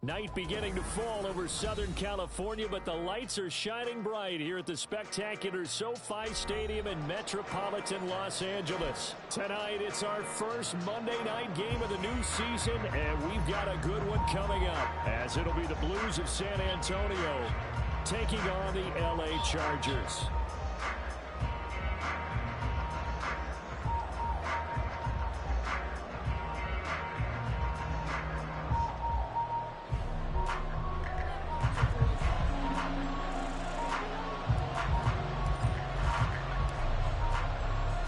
Night beginning to fall over Southern California, but the lights are shining bright here at the spectacular SoFi Stadium in metropolitan Los Angeles. Tonight, it's our first Monday night game of the new season, and we've got a good one coming up, as it'll be the Blues of San Antonio taking on the LA Chargers.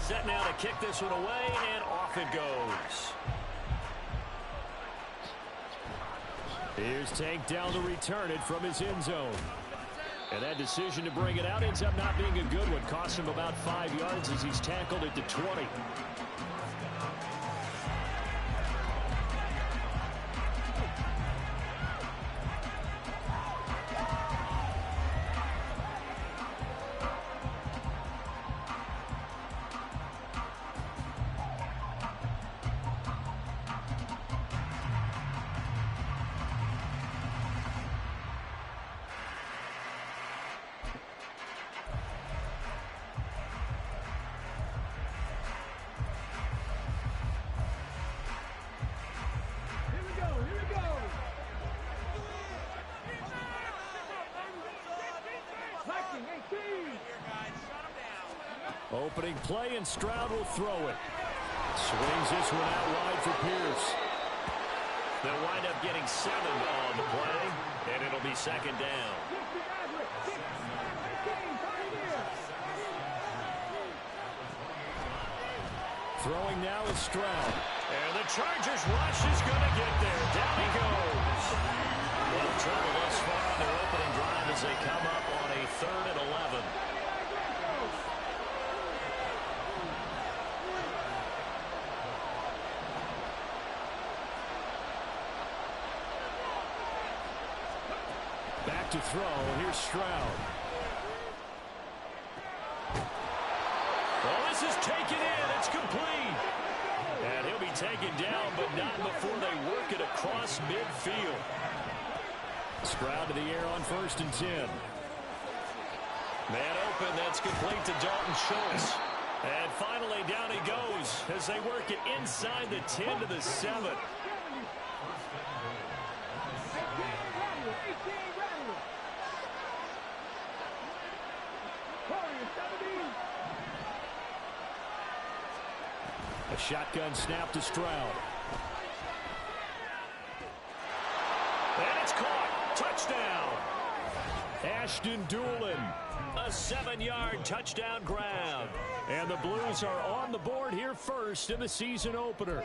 Set now to kick this one away, and off it goes. Here's Tank down to return it from his end zone. And that decision to bring it out ends up not being a good one. Costs him about 5 yards as he's tackled at the 20. Opening play, and Stroud will throw it. Swings this one out wide for Pierce. They'll wind up getting 7 on the play, and it'll be second down. Throwing now is Stroud. And the Chargers rush is going to get there. Down he goes. Well, trouble thus far on their opening drive as they come up on a 3rd and 11. Back to throw. Here's Stroud. Well, this is taken in. It's complete. And he'll be taken down, but not before they work it across midfield. Stroud to the air on 1st and 10. Man open. That's complete to Dalton Schultz. And finally down he goes as they work it inside the 10 to the 7. A shotgun snap to Stroud. And it's caught. Touchdown. Ashton Doolin. A 7-yard touchdown grab. And the Blues are on the board here first in the season opener.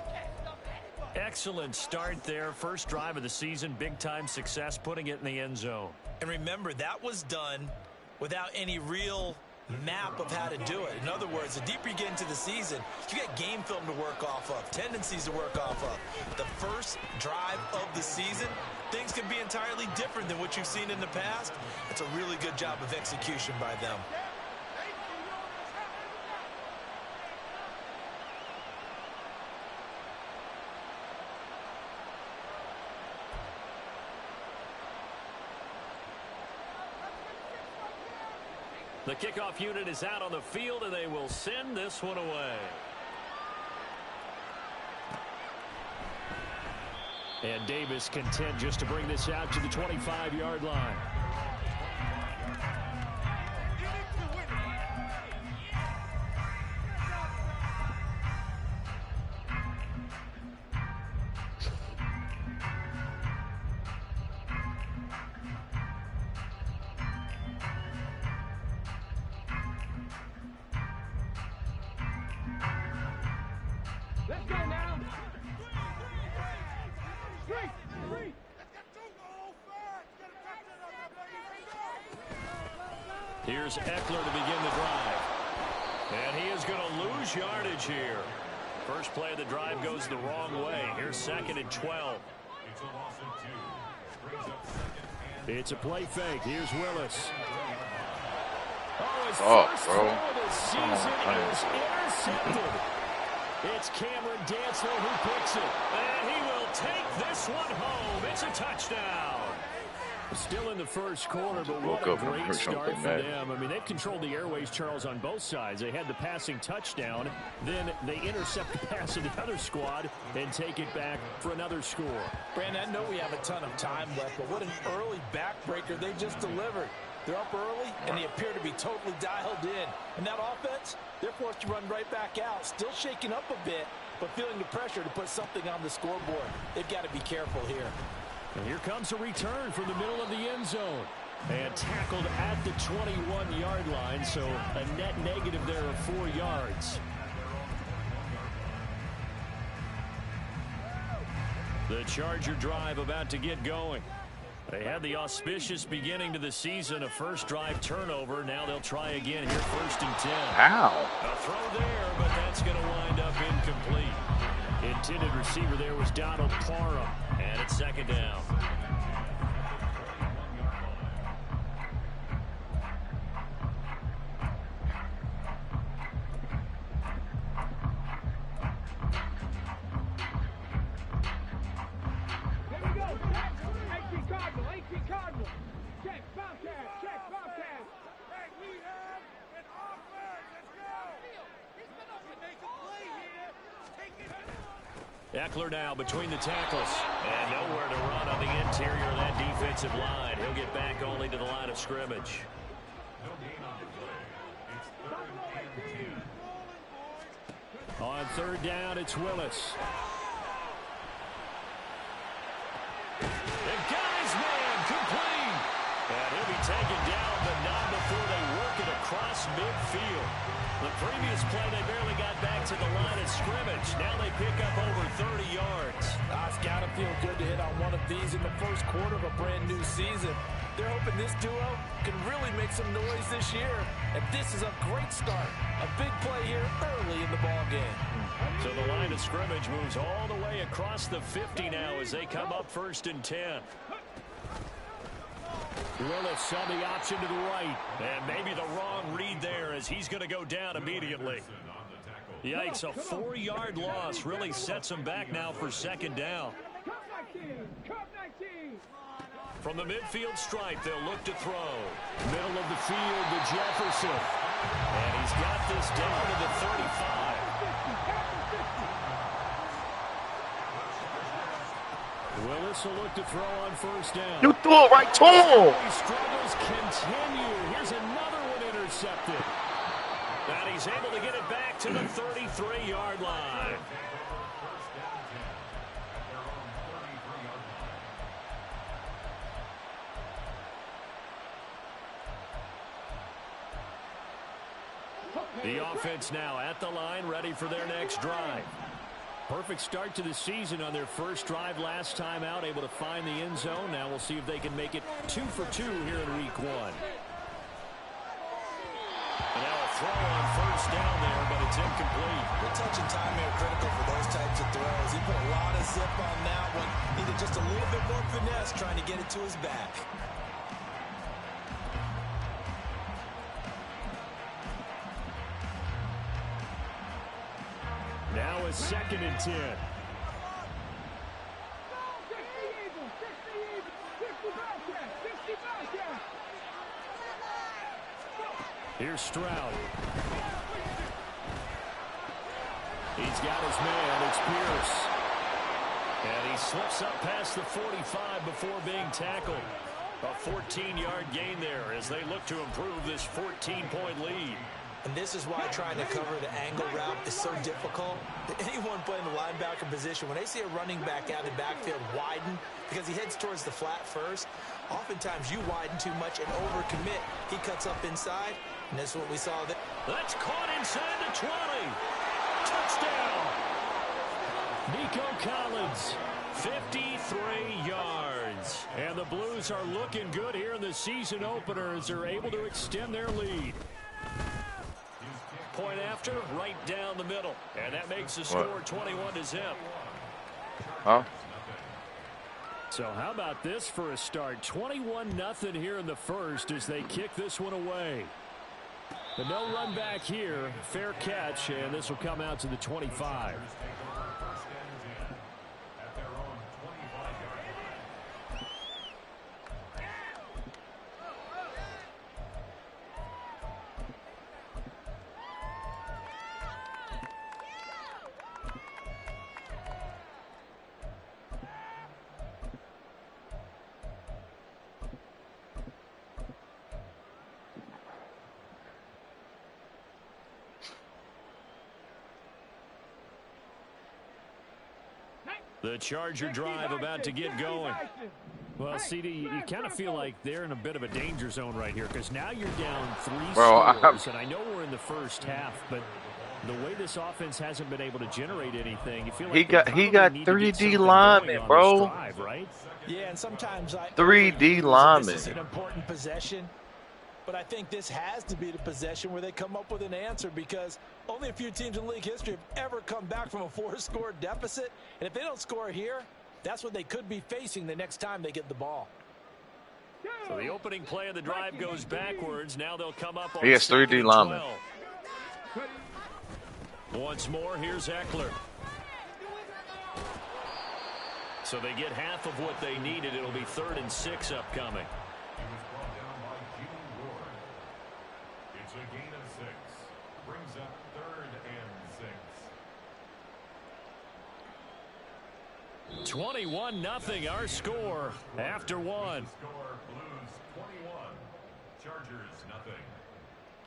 Excellent start there. First drive of the season. Big-time success putting it in the end zone. And remember, that was done without any real map of how to do it. In other words, the deeper you get into the season, you get game film to work off of, tendencies to work off of. The first drive of the season, things can be entirely different than what you've seen in the past. It's a really good job of execution by them. The kickoff unit is out on the field, and they will send this one away. And Davis content just to bring this out to the 25-yard line. Here's Eckler to begin the drive. And he is going to lose yardage here. First play of the drive goes the wrong way. Here's 2nd and 12. It's a play fake. Here's Willis. His first throw of the season is intercepted. It's Cameron Dantzler who picks it. And he will take this one home. It's a touchdown. Still in the first quarter, but what a great start for them. I mean, they've controlled the airways, Charles, on both sides. They had the passing touchdown. Then they intercept the pass of the other squad and take it back for another score. Brandon, I know we have a ton of time left, but what an early backbreaker they just delivered. They're up early, and they appear to be totally dialed in. And that offense, they're forced to run right back out, still shaking up a bit, but feeling the pressure to put something on the scoreboard. They've got to be careful here. And here comes a return from the middle of the end zone. And tackled at the 21-yard line, so a net negative there of 4 yards. The Charger drive about to get going. They had the auspicious beginning to the season, a first drive turnover. Now they'll try again here, 1st and 10. Ow. A throw there, but that's going to wind up incomplete. Intended receiver there was Donald Parham, and it's 2nd down. Eckler now between the tackles. And nowhere to run on the interior of that defensive line. He'll get back only to the line of scrimmage. On 3rd down, it's Willis. The guy's man, complete. And he'll be taken down, but not before they work it across midfield. The previous play, they barely got back to the line of scrimmage. Now they pick up over 30 yards. It's got to feel good to hit on one of these in the first quarter of a brand new season. They're hoping this duo can really make some noise this year. And this is a great start. A big play here early in the ball game. So the line of scrimmage moves all the way across the 50 now as they come up 1st and 10. Willis on the option to the right. And maybe the wrong read there as he's going to go down immediately. Yikes, a 4-yard loss really sets him back now for 2nd down. From the midfield stripe, they'll look to throw. Middle of the field to Jefferson. And he's got this down to the 35. Willis will look to throw on 1st down. You threw it right to him. Struggles continue. Here's another one intercepted. And he's able to get it back to the 33-yard line. The offense now at the line, ready for their next drive. Perfect start to the season on their first drive last time out, able to find the end zone. Now we'll see if they can make it 2 for 2 here in week 1. And now a throw on 1st down there, but it's incomplete. The touch and time are critical for those types of throws. He put a lot of zip on that one. Needed just a little bit more finesse trying to get it to his back. Now a 2nd and 10. Here's Stroud. He's got his man. It's Pierce. And he slips up past the 45 before being tackled. A 14-yard gain there as they look to improve this 14-point lead. And this is why trying to cover the angle route is so difficult. Anyone playing the linebacker position, when they see a running back out of the backfield widen, because he heads towards the flat first, oftentimes you widen too much and overcommit. He cuts up inside, and this is what we saw there. That's caught inside the 20. Touchdown. Nico Collins, 53 yards. And the Blues are looking good here in the season opener as they're able to extend their lead. Point after, right down the middle. And that makes the score 21-0. Huh? So how about this for a start? 21-0 here in the first as they kick this one away. But no run back here. Fair catch, and this will come out to the 25. The Charger drive about to get going. Well, CD, you kind of feel like they're in a bit of a danger zone right here because now you're down 3 scores, and I know we're in the first half, but the way this offense hasn't been able to generate anything, you feel like he got 3D linemen, bro. Drive, right? Yeah, and sometimes 3D linemen. This is an important possession, but I think this has to be the possession where they come up with an answer because only a few teams in league history have ever come back from a 4-score deficit, and if they don't score here, that's what they could be facing the next time they get the ball. So the opening play of the drive goes backwards. Now they'll come up on he has 3D linemen. Once more, here's Eckler. So they get half of what they needed. It'll be 3rd and 6 upcoming. It's a gain of 6. Brings up 3rd and 6. 21-0 our score after 1. Score Blues 21. Chargers nothing.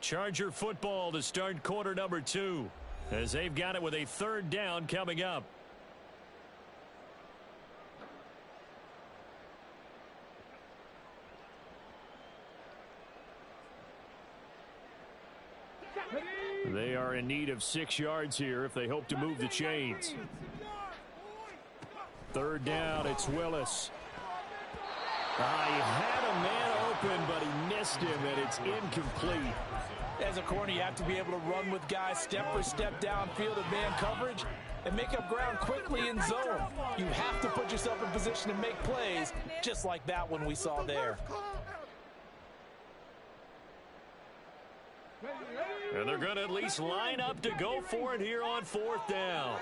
Charger football to start quarter number 2 as they've got it with a 3rd down coming up. They are in need of 6 yards here if they hope to move the chains. 3rd down, it's Willis. He had a man open, but he missed him, and it's incomplete. As a corner, you have to be able to run with guys step for step downfield of man coverage and make up ground quickly in zone. You have to put yourself in position to make plays, just like that one we saw there. And they're going to at least line up to go for it here on 4th down.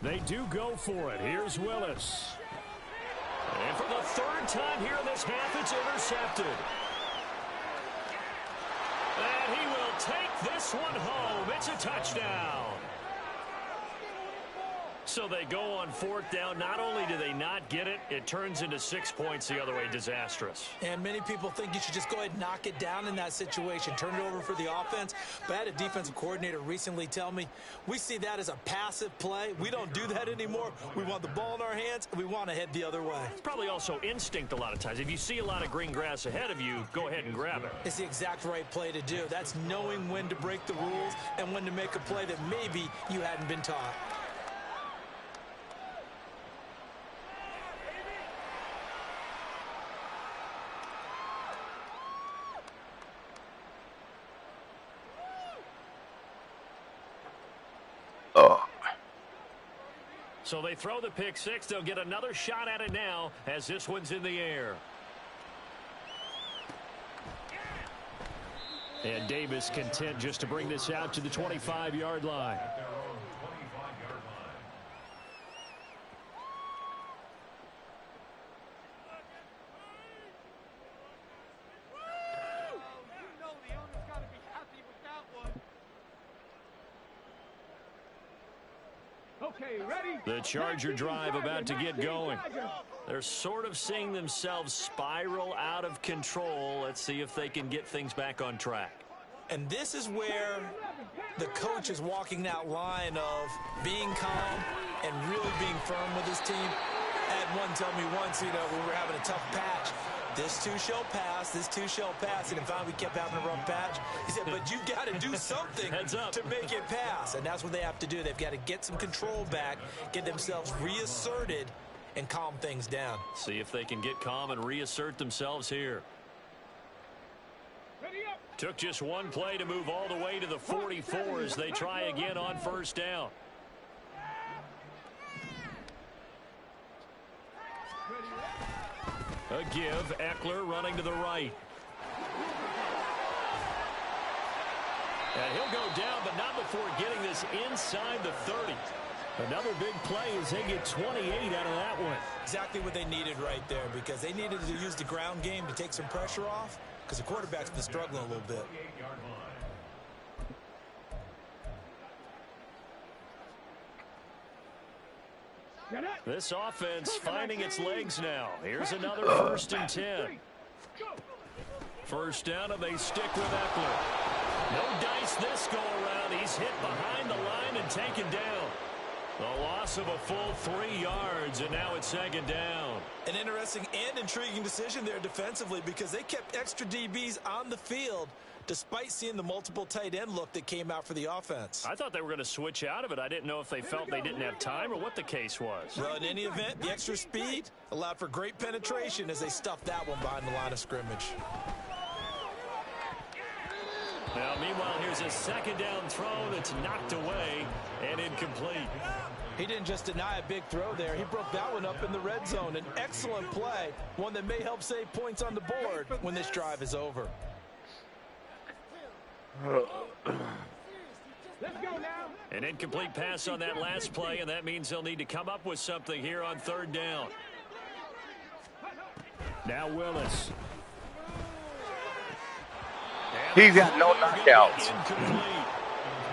They do go for it. Here's Willis. And for the 3rd time here in this half, it's intercepted. And he will take this one home. It's a touchdown. So they go on 4th down. Not only do they not get it, it turns into 6 points the other way. Disastrous. And many people think you should just go ahead and knock it down in that situation. Turn it over for the offense. But I had a defensive coordinator recently tell me, we see that as a passive play. We don't do that anymore. We want the ball in our hands, and we want to head the other way. It's probably also instinct a lot of times. If you see a lot of green grass ahead of you, go ahead and grab it. It's the exact right play to do. That's knowing when to break the rules and when to make a play that maybe you hadn't been taught. So they throw the pick 6. They'll get another shot at it now as this one's in the air. And Davis content just to bring this out to the 25-yard line. The Charger drive about to get going. They're sort of seeing themselves spiral out of control. Let's see if they can get things back on track. And this is where the coach is walking that line of being calm and really being firm with his team. I had one tell me once, we were having a tough patch. This too shall pass, this too shall pass. And in fact, we kept having a rough patch. He said, but you got to do something to make it pass. And that's what they have to do. They've got to get some control back, get themselves reasserted, and calm things down. See if they can get calm and reassert themselves here. Took just one play to move all the way to the 44 as they try again on 1st down. A give, Eckler running to the right. And he'll go down, but not before getting this inside the 30. Another big play as they get 28 out of that one. Exactly what they needed right there, because they needed to use the ground game to take some pressure off, because the quarterback's been struggling a little bit. This offense finding its legs now. Here's another 1st and 10. 1st down, and they stick with Eckler. No dice this go around. He's hit behind the line and taken down. The loss of a full 3 yards, and now it's second down. An interesting and intriguing decision there defensively because they kept extra DBs on the field despite seeing the multiple tight end look that came out for the offense. I thought they were going to switch out of it. I didn't know if they felt they didn't have time or what the case was. Well, in any event, the extra speed allowed for great penetration as they stuffed that one behind the line of scrimmage. Now, meanwhile, here's a second down throw that's knocked away and incomplete. He didn't just deny a big throw there. He broke that one up in the red zone. An excellent play, one that may help save points on the board when this drive is over. An incomplete pass on that last play, and that means they'll need to come up with something here on third down. Now Willis. He's got no knockouts. Incomplete.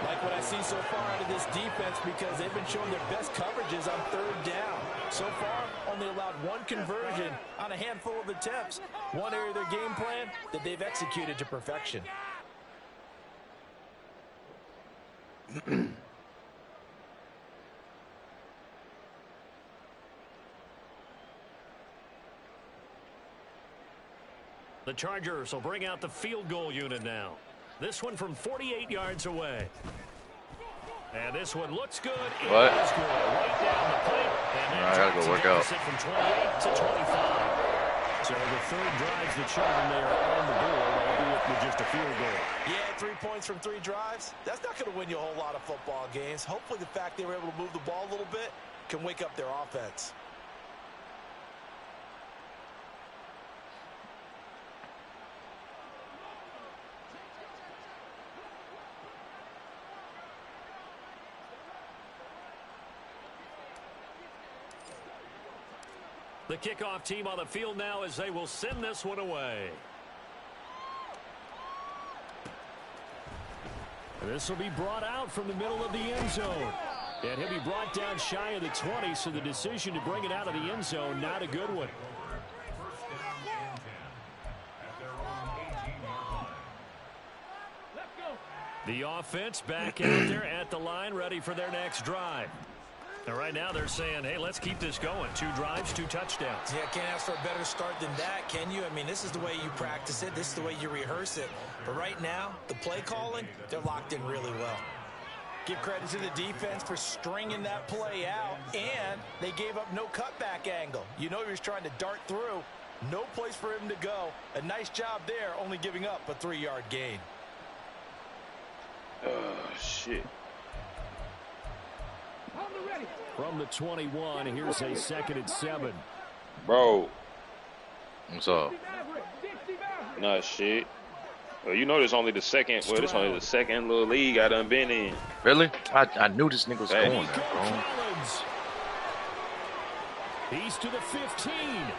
Like what I see so far out of this defense because they've been showing their best coverages on third down. So far, only allowed one conversion on a handful of attempts. One area of their game plan that they've executed to perfection. The Chargers will bring out the field goal unit now. This one from 48 yards away. And this one looks good. What? It is good. Right down the pipe. And I gotta go work out. From 28 to 25. So the third drives the children there on the board, albeit with just a field goal. Yeah, 3 points from 3 drives. That's not going to win you a whole lot of football games. Hopefully the fact they were able to move the ball a little bit can wake up their offense. The kickoff team on the field now as they will send this one away. This will be brought out from the middle of the end zone. And he'll be brought down shy of the 20, so the decision to bring it out of the end zone, not a good one. The offense back out there at the line, ready for their next drive. And right now they're saying, hey, let's keep this going. 2 drives, 2 touchdowns. Yeah, can't ask for a better start than that, can you? I mean, this is the way you practice it. This is the way you rehearse it. But right now, the play calling, they're locked in really well. Give credit to the defense for stringing that play out, and they gave up no cutback angle. You know he was trying to dart through. No place for him to go. A nice job there, only giving up a 3-yard gain. Shit. From the 21, here's a 2nd and 7. Bro. What's up? Nah, shit. Well, you know this only the second. Well, this only the second little league I done been in. Really? I knew this nigga was Hey. going there, bro. He's to the 15. You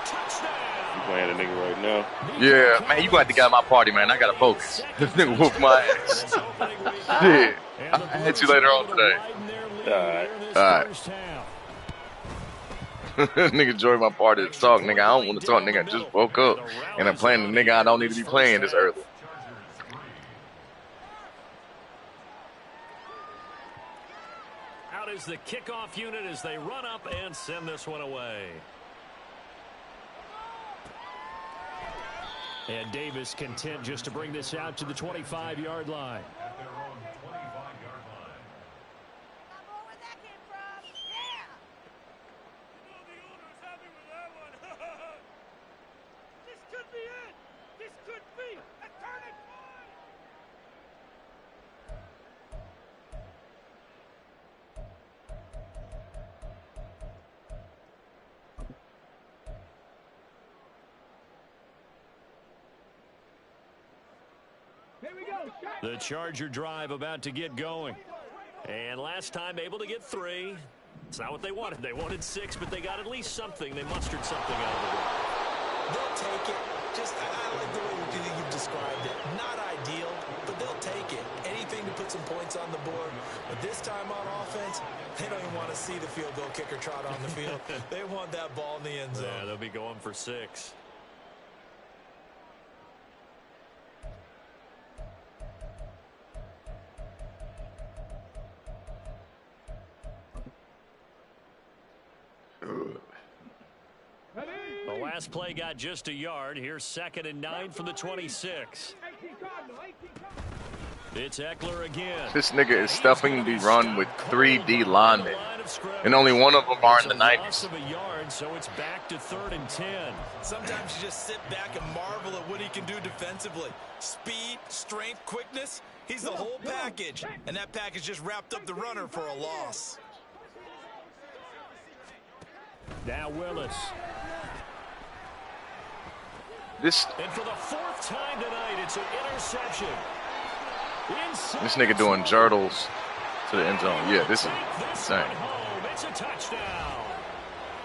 Touchdown. playing a nigga right now. Yeah, man, you got to get out of my party, man. I gotta focus. This nigga whooped my ass. Shit. I'll hit you later on today. Alright. Alright. Nigga joined my party to talk, nigga. I don't want to talk, nigga. I just woke up. And I'm playing the nigga I don't need to be playing this early. Out is the kickoff unit as they run up and send this one away. And Davis content just to bring this out to the 25-yard line. At their own 25-yard line. Where that came from? Yeah! This could be it! This could be a turning point! The Charger drive about to get going. And last time able to get 3. It's not what they wanted. They wanted 6, but they got at least something. They mustered something out of the way. They'll take it. Just, I like the way you've described it. Not ideal, but they'll take it. Anything to put some points on the board. But this time on offense, they don't even want to see the field goal kicker trot on the field. They want that ball in the end zone. Yeah, they'll be going for 6. last play got just a yard. Here's 2nd and 9 from the 26. It's Eckler again. This nigga is stuffing the run with 3 D linemen, and only one of them are in the 90s. So it's back to 3rd and 10. Sometimes you just sit back and marvel at what he can do defensively. Speed, strength, quickness. He's the whole package, and that package just wrapped up the runner for a loss. Now Willis. And for the 4th time tonight, it's an interception. This nigga doing jurdles to the end zone. Yeah, this is insane. It's a touchdown.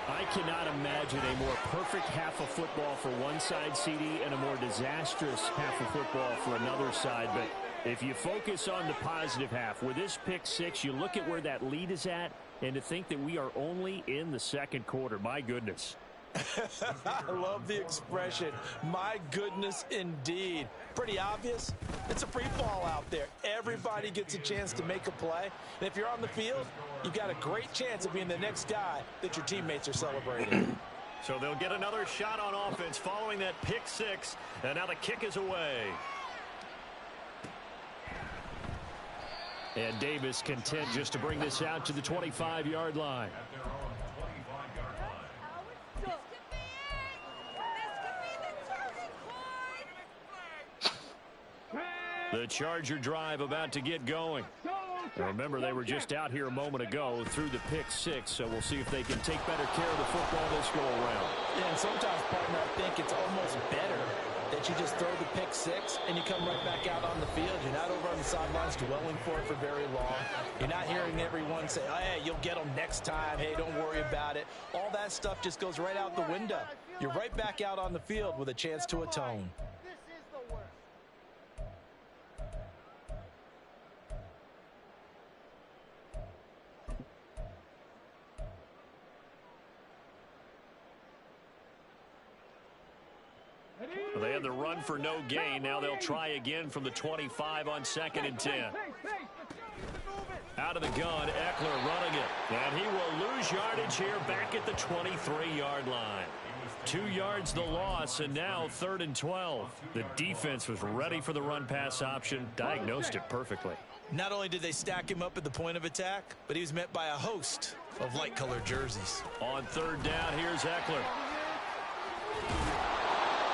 I cannot imagine a more perfect half of football for one side, CD, and a more disastrous half of football for another side. But if you focus on the positive half, with this pick 6, you look at where that lead is at, and to think that we are only in the 2nd quarter. My goodness. I love the expression. My goodness, indeed. Pretty obvious. It's a free fall out there. Everybody gets a chance to make a play. And if you're on the field, you've got a great chance of being the next guy that your teammates are celebrating. So they'll get another shot on offense following that pick 6. And now the kick is away. And Davis content just to bring this out to the 25-yard line. The Charger drive about to get going. Remember, they were just out here a moment ago through the pick 6, so we'll see if they can take better care of the football this go around. Yeah, and sometimes, partner, I think it's almost better that you just throw the pick 6 and you come right back out on the field. You're not over on the sidelines dwelling for it for very long. You're not hearing everyone say, oh, hey, you'll get them next time. Hey, don't worry about it. All that stuff just goes right out the window. You're right back out on the field with a chance to atone. They had the run for no gain. Now they'll try again from the 25 on 2nd and 10. Out of the gun, Eckler running it. And he will lose yardage here back at the 23-yard line. 2 yards the loss, and now 3rd and 12. The defense was ready for the run-pass option, diagnosed it perfectly. Not only did they stack him up at the point of attack, but he was met by a host of light-colored jerseys. On 3rd down, here's Eckler.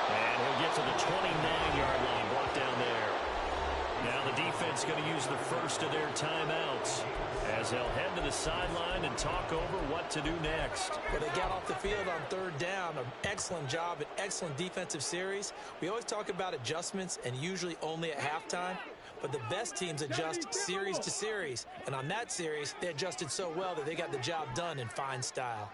And he'll get to the 29-yard line, brought down there. Now the defense going to use the first of their timeouts as they'll head to the sideline and talk over what to do next. Well, they got off the field on 3rd down. An excellent job, an excellent defensive series. We always talk about adjustments and usually only at halftime. But the best teams adjust series to series. And on that series, they adjusted so well that they got the job done in fine style.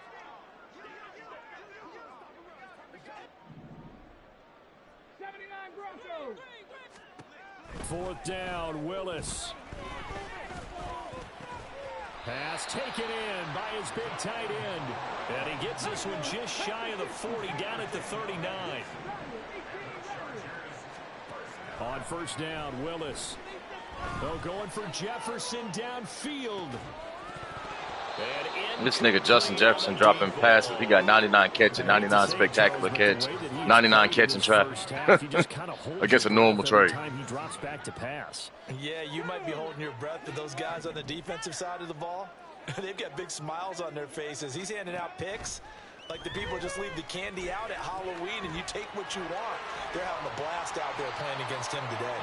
Fourth down, Willis. Pass taken in by his big tight end. And he gets this one just shy of the 40, down at the 39. On 1st down, Willis. They're going for Jefferson downfield. This nigga Justin Jefferson dropping passes. He got 99 catches, 99 spectacular catch, 99 catching traffic against a normal trade. Yeah, you might be holding your breath for those guys on the defensive side of the ball. They've got big smiles on their faces. He's handing out picks like the people just leave the candy out at Halloween and you take what you want. They're having a blast out there playing against him today.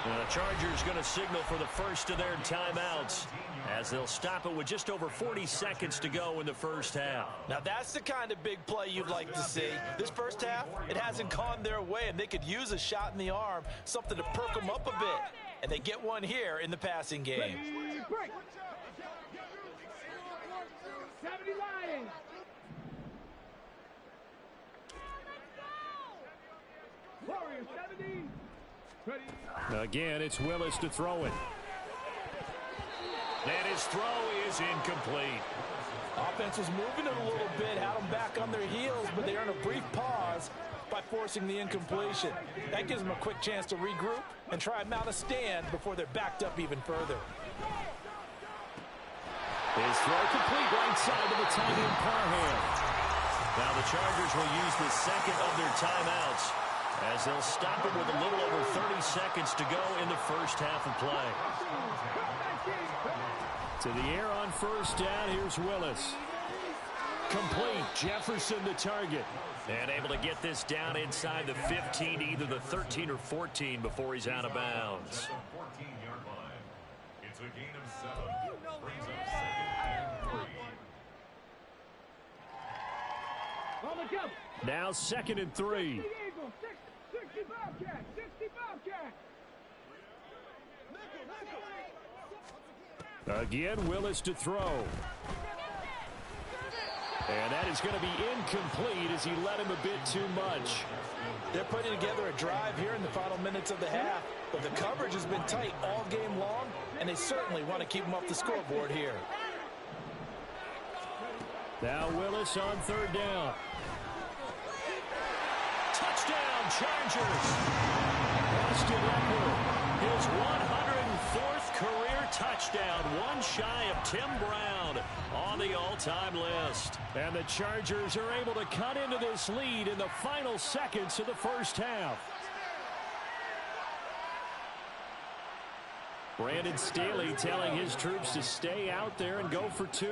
The Chargers going to signal for the first of their timeouts as they'll stop it with just over 40 seconds to go in the first half. Now that's the kind of big play you'd like to see. This first half, it hasn't gone their way, and they could use a shot in the arm, something to perk them up a bit. And they get one here in the passing game. Again, it's Willis to throw it. And his throw is incomplete. Offense was moving it a little bit, had them back on their heels, but they earn a brief pause by forcing the incompletion. That gives them a quick chance to regroup and try and mount a stand before they're backed up even further. His throw complete right side of the tight end Parham. Now the Chargers will use the second of their timeouts as they'll stop it with a little over 30 seconds to go in the first half of play. To the air on first down. Here's Willis. Complete. Jefferson the target. And able to get this down inside the 15, either the 13 or 14 before he's out of bounds. 14-yard line. It's a gain of 7. Brings up 2nd and 3. Now 2nd and 3. 60 Bobcat! 60 Bobcat! Again, Willis to throw. And that is going to be incomplete as he let him a bit too much. They're putting together a drive here in the final minutes of the half, but the coverage has been tight all game long, and they certainly want to keep them off the scoreboard here. Now Willis on 3rd down. Touchdown, Chargers. Austin Eckler, his 104th career touchdown, one shy of Tim Brown on the all-time list. And the Chargers are able to cut into this lead in the final seconds of the first half. Brandon Staley telling his troops to stay out there and go for 2.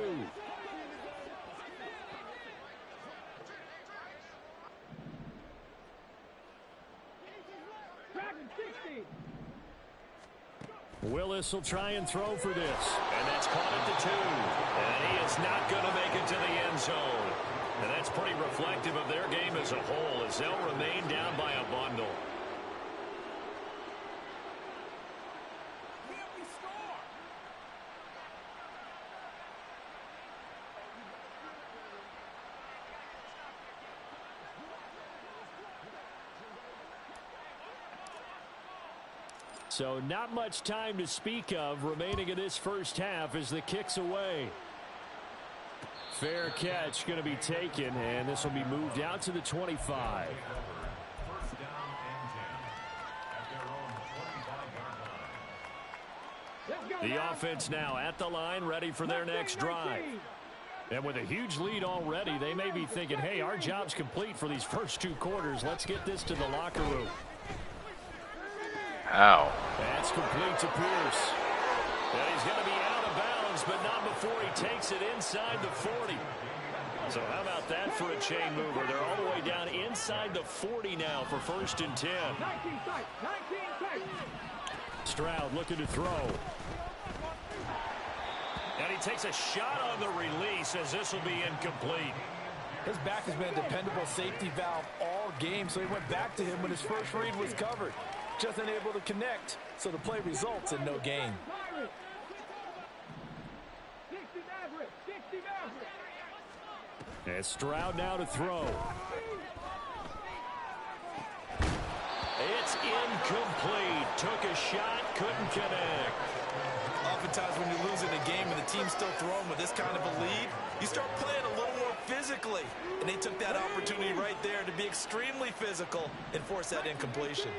Willis will try and throw for this. And that's caught at the 2. And he is not going to make it to the end zone. And that's pretty reflective of their game as a whole, as they'll remain down by a bundle. So not much time to speak of remaining in this first half as the kick's away. Fair catch going to be taken, and this will be moved out to the 25. First down and 10 at their own 25-yard line. The offense now at the line, ready for their next drive. And with a huge lead already, they may be thinking, hey, our job's complete for these first 2 quarters. Let's get this to the locker room. Ow. That's complete to Pierce. And he's going to be out of bounds, but not before he takes it inside the 40. So how about that for a chain mover? They're all the way down inside the 40 now for 1st and 10. 19 Stroud looking to throw. And he takes a shot on the release as this will be incomplete. His back has been a dependable safety valve all game, so he went back to him when his first read was covered. Just unable to connect, so the play results in no gain. And Stroud now to throw. It's incomplete. Took a shot, couldn't connect. Oftentimes when you're losing a game and the team's still throwing with this kind of a lead, you start playing a little more physically. And they took that opportunity right there to be extremely physical and force that incompletion.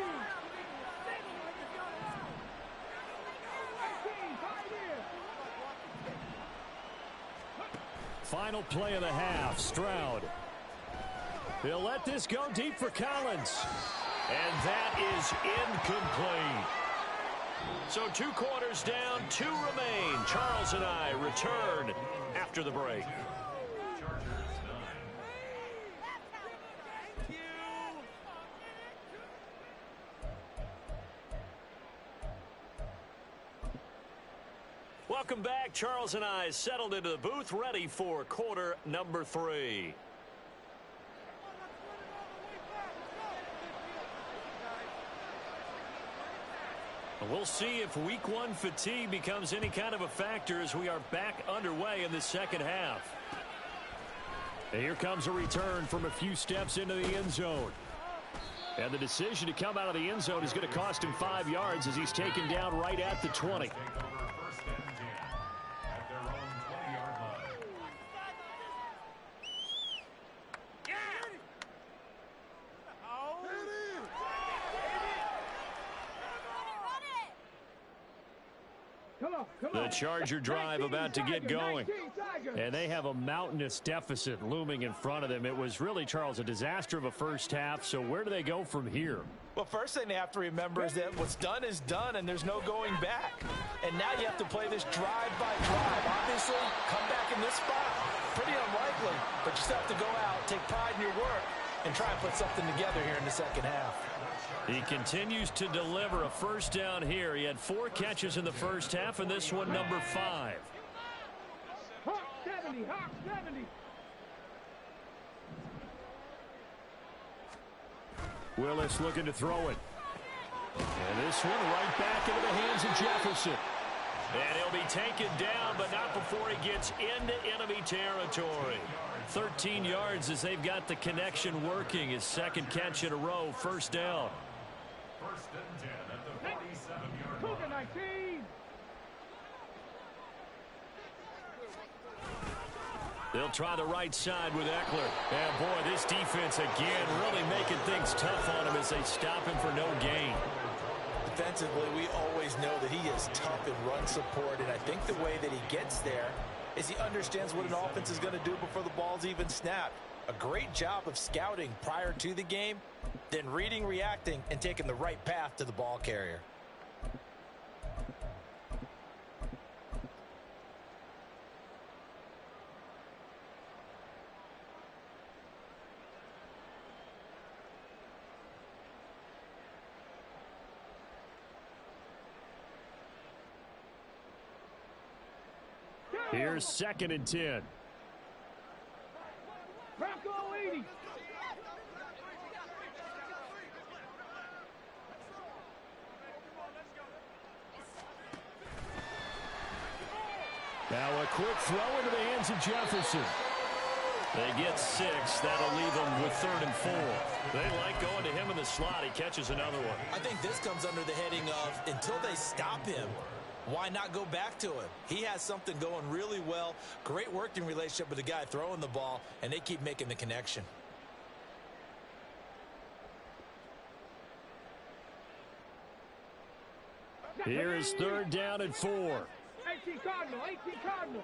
Final play of the half, Stroud. He'll let this go deep for Collins. And that is incomplete. So 2 quarters down, 2 remain. Charles and I return after the break. Welcome back. Charles and I settled into the booth, ready for quarter number 3. We'll see if week 1 fatigue becomes any kind of a factor as we are back underway in the second half. And here comes a return from a few steps into the end zone. And the decision to come out of the end zone is going to cost him 5 yards as he's taken down right at the 20. The Charger drive about to get going. And they have a mountainous deficit looming in front of them. It was really, Charles, a disaster of a first half. So where do they go from here? Well, first thing they have to remember is that what's done is done, and there's no going back. And now you have to play this drive by drive. Obviously, come back in this spot. Pretty unlikely, but you still have to go out, take pride in your work, and try and put something together here in the second half. He continues to deliver a first down here. He had 4 catches in the first half, and this one number 5. Hawk 70, Hawk 70. Willis looking to throw it. And this one right back into the hands of Jefferson. And he'll be taken down, but not before he gets into enemy territory. 13 yards as they've got the connection working. His second catch in a row, first down. First and 10 at the 47-yard line. Cougar 19. They'll try the right side with Eckler. And boy, this defense again really making things tough on him as they stop him for no gain. Defensively, we always know that he is tough in run support, and I think the way that he gets there is he understands what an offense is going to do before the ball's even snapped. A great job of scouting prior to the game, then reading, reacting, and taking the right path to the ball carrier. Here's second and 10. Bronco 80. Now a quick throw into the hands of Jefferson. They get 6. That'll leave them with 3rd and 4. They like going to him in the slot. He catches another one. I think this comes under the heading of until they stop him, why not go back to him? He has something going really well. Great working relationship with the guy throwing the ball, and they keep making the connection. Here is 3rd down and 4. 18 Cardinal, 18 Cardinal.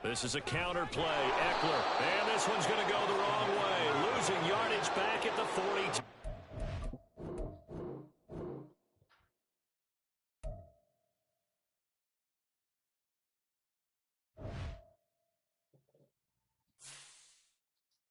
This is a counter play. Eckler. And this one's going to go the wrong way. Losing yardage back at the 42.